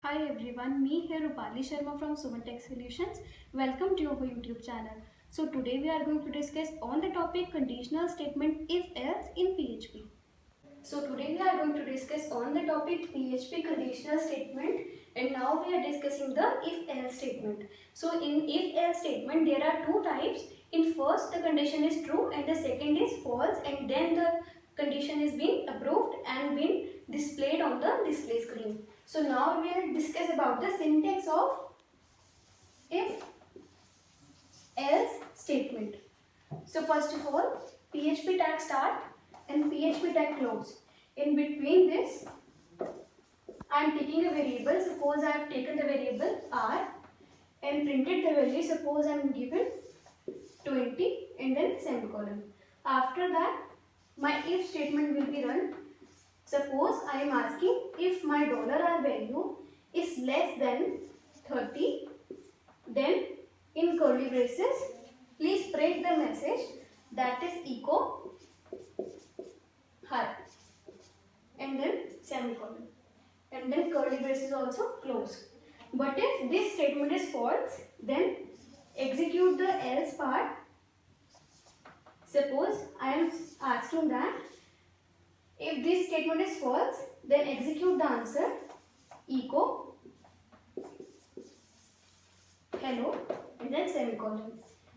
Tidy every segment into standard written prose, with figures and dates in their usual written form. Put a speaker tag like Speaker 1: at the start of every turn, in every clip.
Speaker 1: Hi everyone, me here Rupali Sharma from Suman Solutions. Welcome to our YouTube channel. So today we are going to discuss on the topic conditional statement if else in PHP. So today we are going to discuss on the topic PHP conditional statement, and now we are discussing the if else statement. So in if else statement there are two types. In first the condition is true and the second is false, and then the condition is being approved and being displayed on the display screen. So now we will discuss about the syntax of if else statement. So first of all, PHP tag start and PHP tag close. In between this, I am taking a variable. Suppose I have taken the variable r and printed the value. Suppose I am given 20 and then semicolon. After that, my if statement will be run. Suppose I am asking if my $r value is less than 30, then in curly braces, please print the message that is echo high and then semicolon, and then curly braces also close. But if this statement is false, then execute the else part. Suppose I am asking that if this statement is false, then execute the answer echo hello and then semicolon.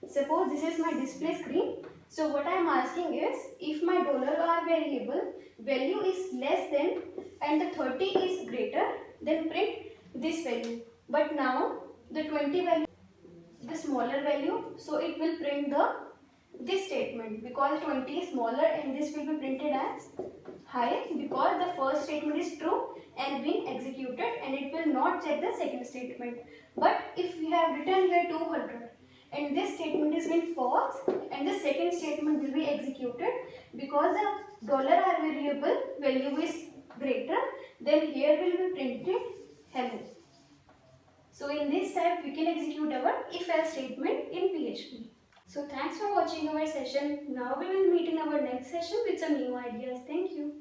Speaker 1: Suppose this is my display screen. So what I am asking is if my $r variable value is less than and the 30 is greater, then print this value. But now the 20 value is the smaller value, so it will print this statement because 20 is smaller, and this will be printed as high because the first statement is true and being executed, and it will not check the second statement. But if we have written here 200 and this statement is been false and the second statement will be executed because the $r variable value is greater, then here will be printed hello. So in this type we can execute our if else statement in PHP. So thanks for watching our session. Now we will meet in our next session with some new ideas. Thank you.